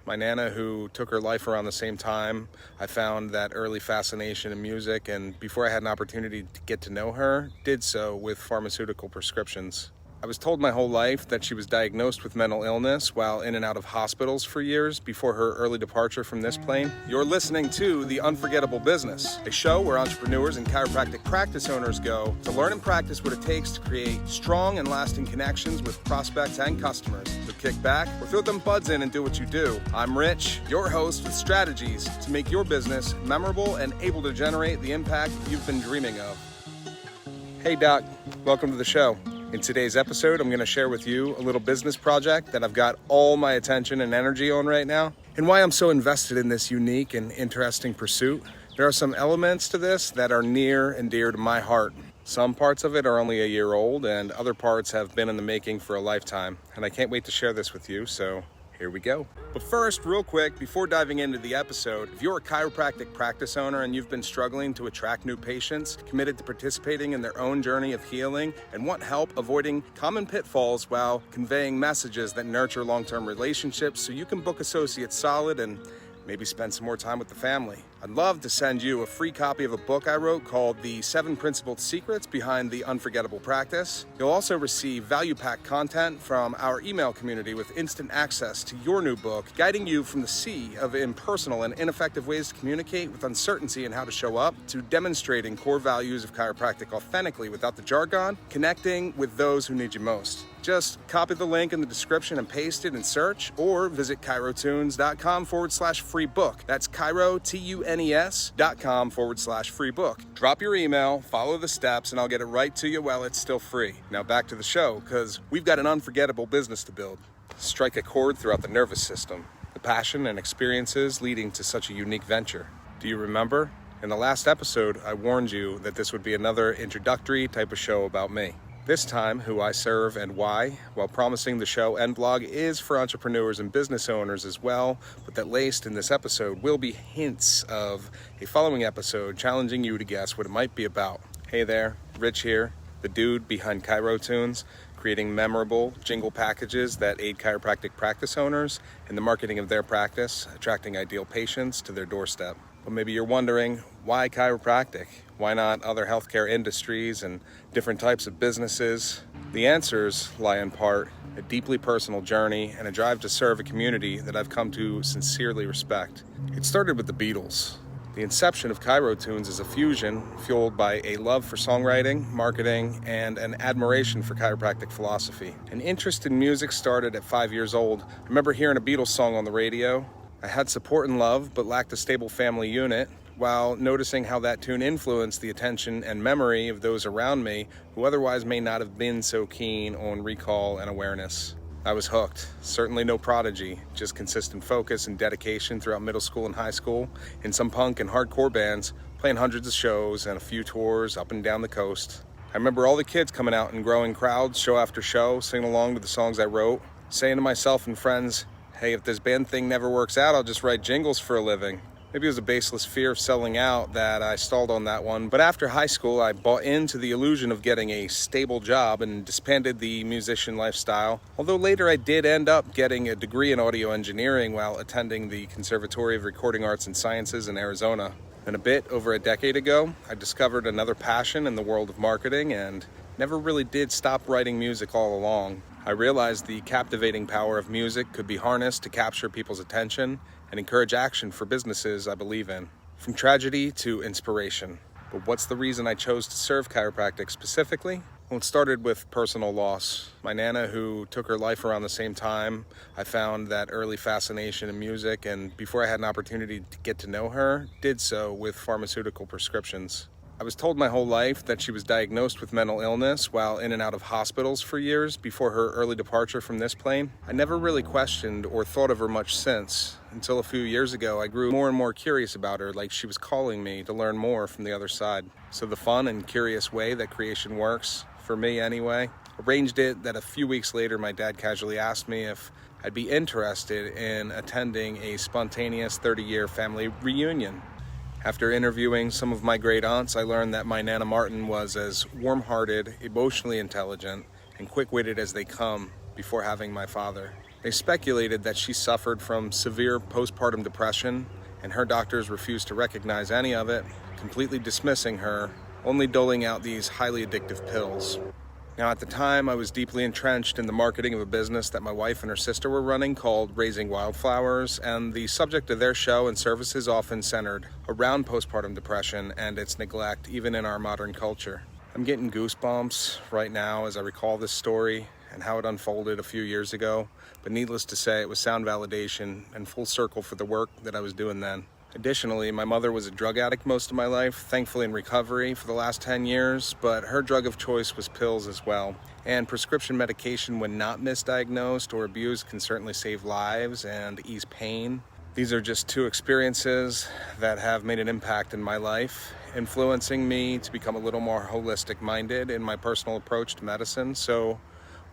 My Nana, who took her life around the same time, I found that early fascination in music, and before I had an opportunity to get to know her, did so with pharmaceutical prescriptions. I was told my whole life that she was diagnosed with mental illness while in and out of hospitals for years before her early departure from this plane. You're listening to The Unforgettable Business, a show where entrepreneurs and chiropractic practice owners go to learn and practice what it takes to create strong and lasting connections with prospects and customers. So kick back or throw them buds in and do what you do. I'm Rich, your host with strategies to make your business memorable and able to generate the impact you've been dreaming of. Hey Doc, welcome to the show. In today's episode, I'm going to share with you a little business project that I've got all my attention and energy on right now, and why I'm so invested in this unique and interesting pursuit. There are some elements to this that are near and dear to my heart. Some parts of it are only a year old, and other parts have been in the making for a lifetime, and I can't wait to share this with you, so here we go. But first, real quick, before diving into the episode, if you're a chiropractic practice owner and you've been struggling to attract new patients, committed to participating in their own journey of healing, and want help avoiding common pitfalls while conveying messages that nurture long-term relationships so you can book associates solid and maybe spend some more time with the family, I'd love to send you a free copy of a book I wrote called The 7 Principled Secrets Behind the Unforgettable Practice. You'll also receive value-packed content from our email community with instant access to your new book, guiding you from the sea of impersonal and ineffective ways to communicate with uncertainty and how to show up, to demonstrating core values of chiropractic authentically without the jargon, connecting with those who need you most. Just copy the link in the description and paste it in search, or visit ChiroTunes.com/free book. That's ChiroTunes.com/free book. Drop your email, follow the steps, and I'll get it right to you while it's still free. Now back to the show, because we've got an unforgettable business to build. Strike a chord throughout the nervous system, the passion and experiences leading to such a unique venture. Do you remember? In the last episode, I warned you that this would be another introductory type of show about me. This time, who I serve and why, while promising the show and blog is for entrepreneurs and business owners as well, but that laced in this episode will be hints of a following episode challenging you to guess what it might be about. Hey there, Rich here, the dude behind ChiroTunes, creating memorable jingle packages that aid chiropractic practice owners in the marketing of their practice, attracting ideal patients to their doorstep. But maybe you're wondering, why chiropractic? Why not other healthcare industries and different types of businesses? The answers lie in part a deeply personal journey and a drive to serve a community that I've come to sincerely respect. It started with the Beatles. The inception of ChiroTunes is a fusion fueled by a love for songwriting, marketing, and an admiration for chiropractic philosophy. An interest in music started at 5 years old. I remember hearing a Beatles song on the radio. I had support and love, but lacked a stable family unit, while noticing how that tune influenced the attention and memory of those around me who otherwise may not have been so keen on recall and awareness. I was hooked. Certainly no prodigy, just consistent focus and dedication throughout middle school and high school, in some punk and hardcore bands, playing hundreds of shows and a few tours up and down the coast. I remember all the kids coming out in growing crowds, show after show, singing along to the songs I wrote, saying to myself and friends, hey, if this band thing never works out, I'll just write jingles for a living. Maybe it was a baseless fear of selling out that I stalled on that one. But after high school, I bought into the illusion of getting a stable job and disbanded the musician lifestyle. Although later I did end up getting a degree in audio engineering while attending the Conservatory of Recording Arts and Sciences in Arizona. And a bit over a decade ago, I discovered another passion in the world of marketing and never really did stop writing music all along. I realized the captivating power of music could be harnessed to capture people's attention and encourage action for businesses I believe in. From tragedy to inspiration. But what's the reason I chose to serve chiropractic specifically? Well, it started with personal loss. My Nana, who took her life around the same time, I found that early fascination in music, and before I had an opportunity to get to know her, did so with pharmaceutical prescriptions. I was told my whole life that she was diagnosed with mental illness while in and out of hospitals for years before her early departure from this plane. I never really questioned or thought of her much since, until a few years ago I grew more and more curious about her, like she was calling me to learn more from the other side. So the fun and curious way that creation works, for me anyway, arranged it that a few weeks later my dad casually asked me if I'd be interested in attending a spontaneous 30-year family reunion. After interviewing some of my great aunts, I learned that my Nana Martin was as warm-hearted, emotionally intelligent, and quick-witted as they come before having my father. They speculated that she suffered from severe postpartum depression, and her doctors refused to recognize any of it, completely dismissing her, only doling out these highly addictive pills. Now, at the time, I was deeply entrenched in the marketing of a business that my wife and her sister were running called Raising Wildflowers, and the subject of their show and services often centered around postpartum depression and its neglect, even in our modern culture. I'm getting goosebumps right now as I recall this story and how it unfolded a few years ago, but needless to say, it was sound validation and full circle for the work that I was doing then. Additionally, my mother was a drug addict most of my life, thankfully in recovery for the last 10 years, but her drug of choice was pills as well. And prescription medication, when not misdiagnosed or abused, can certainly save lives and ease pain. These are just two experiences that have made an impact in my life, influencing me to become a little more holistic minded in my personal approach to medicine. So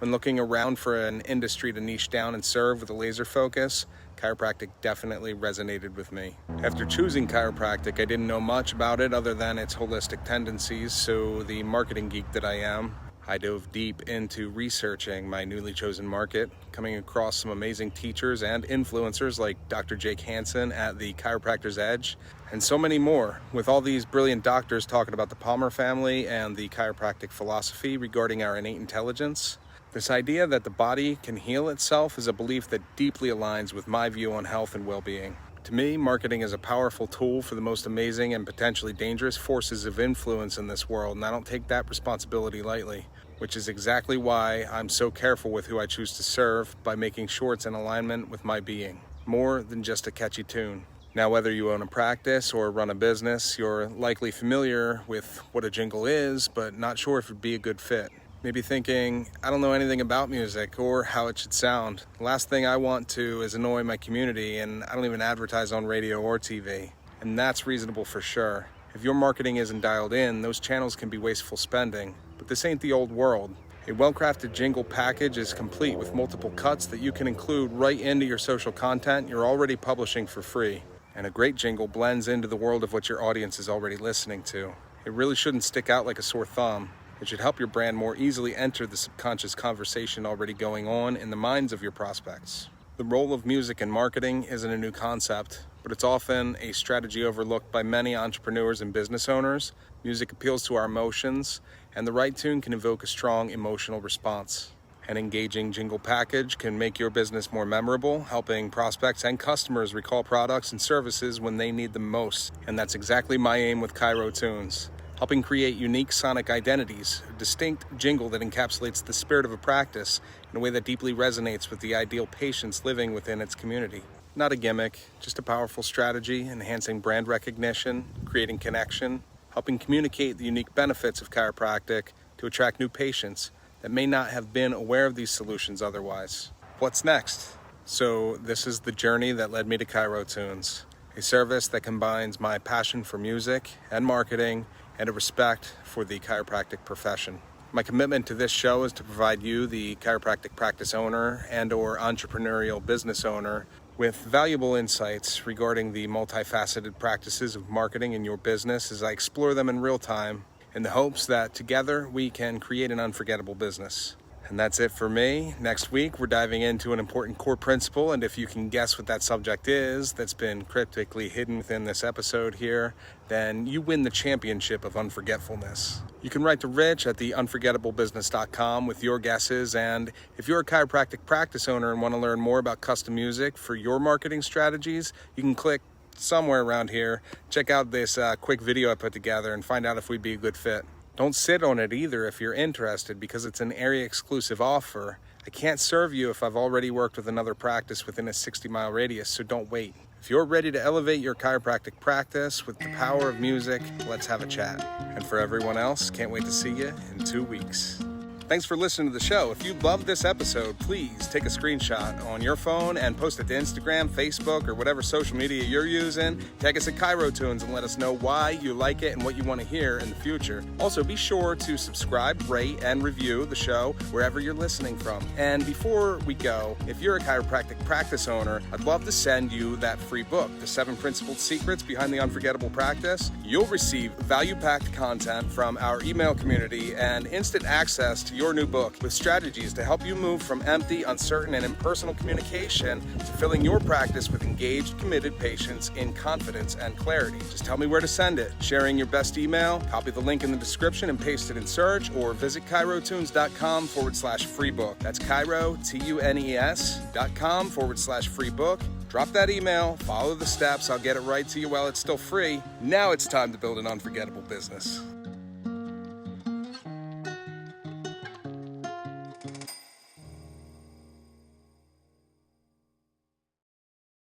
when looking around for an industry to niche down and serve with a laser focus, chiropractic definitely resonated with me. After choosing chiropractic, I didn't know much about it other than its holistic tendencies, so the marketing geek that I am, I dove deep into researching my newly chosen market, coming across some amazing teachers and influencers like Dr. Jake Hansen at the Chiropractor's Edge, and so many more, with all these brilliant doctors talking about the Palmer family and the chiropractic philosophy regarding our innate intelligence. This idea that the body can heal itself is a belief that deeply aligns with my view on health and well-being. To me, marketing is a powerful tool for the most amazing and potentially dangerous forces of influence in this world, and I don't take that responsibility lightly, which is exactly why I'm so careful with who I choose to serve by making sure it's in alignment with my being, more than just a catchy tune. Now, whether you own a practice or run a business, you're likely familiar with what a jingle is, but not sure if it'd be a good fit. Maybe thinking, I don't know anything about music or how it should sound. The last thing I want to is annoy my community, and I don't even advertise on radio or TV. And that's reasonable for sure. If your marketing isn't dialed in, those channels can be wasteful spending. But this ain't the old world. A well-crafted jingle package is complete with multiple cuts that you can include right into your social content you're already publishing for free. And a great jingle blends into the world of what your audience is already listening to. It really shouldn't stick out like a sore thumb. It should help your brand more easily enter the subconscious conversation already going on in the minds of your prospects. The role of music in marketing isn't a new concept, but it's often a strategy overlooked by many entrepreneurs and business owners. Music appeals to our emotions, and the right tune can evoke a strong emotional response. An engaging jingle package can make your business more memorable, helping prospects and customers recall products and services when they need them most. And that's exactly my aim with ChiroTunes. Helping create unique sonic identities, a distinct jingle that encapsulates the spirit of a practice in a way that deeply resonates with the ideal patients living within its community. Not a gimmick, just a powerful strategy, enhancing brand recognition, creating connection, helping communicate the unique benefits of chiropractic to attract new patients that may not have been aware of these solutions otherwise. What's next? So this is the journey that led me to ChiroTunes, a service that combines my passion for music and marketing and a respect for the chiropractic profession. My commitment to this show is to provide you, the chiropractic practice owner and or entrepreneurial business owner, with valuable insights regarding the multifaceted practices of marketing in your business as I explore them in real time in the hopes that together we can create an unforgettable business. And that's it for me. Next week, we're diving into an important core principle, and if you can guess what that subject is that's been cryptically hidden within this episode here, then you win the championship of unforgetfulness. You can write to Rich at theunforgettablebusiness.com with your guesses, and if you're a chiropractic practice owner and want to learn more about custom music for your marketing strategies, you can click somewhere around here, check out this quick video I put together and find out if we'd be a good fit. Don't sit on it either if you're interested, because it's an area exclusive offer. I can't serve you if I've already worked with another practice within a 60-mile radius, so don't wait. If you're ready to elevate your chiropractic practice with the power of music, let's have a chat. And for everyone else, can't wait to see you in 2 weeks. Thanks for listening to the show. If you loved this episode, please take a screenshot on your phone and post it to Instagram, Facebook, or whatever social media you're using. Tag us at ChiroTunes and let us know why you like it and what you want to hear in the future. Also, be sure to subscribe, rate, and review the show wherever you're listening from. And before we go, if you're a chiropractic practice owner, I'd love to send you that free book, The 7 Principled Secrets Behind the Unforgettable Practice. You'll receive value-packed content from our email community and instant access to to your new book with strategies to help you move from empty, uncertain, and impersonal communication to filling your practice with engaged, committed patients in confidence and clarity. Just tell me where to send it. Sharing your best email, copy the link in the description and paste it in search, or visit chirotunes.com/free book. That's Chiro, TUNES.com/free book. Drop that email, follow the steps, I'll get it right to you while it's still free. Now it's time to build an unforgettable business.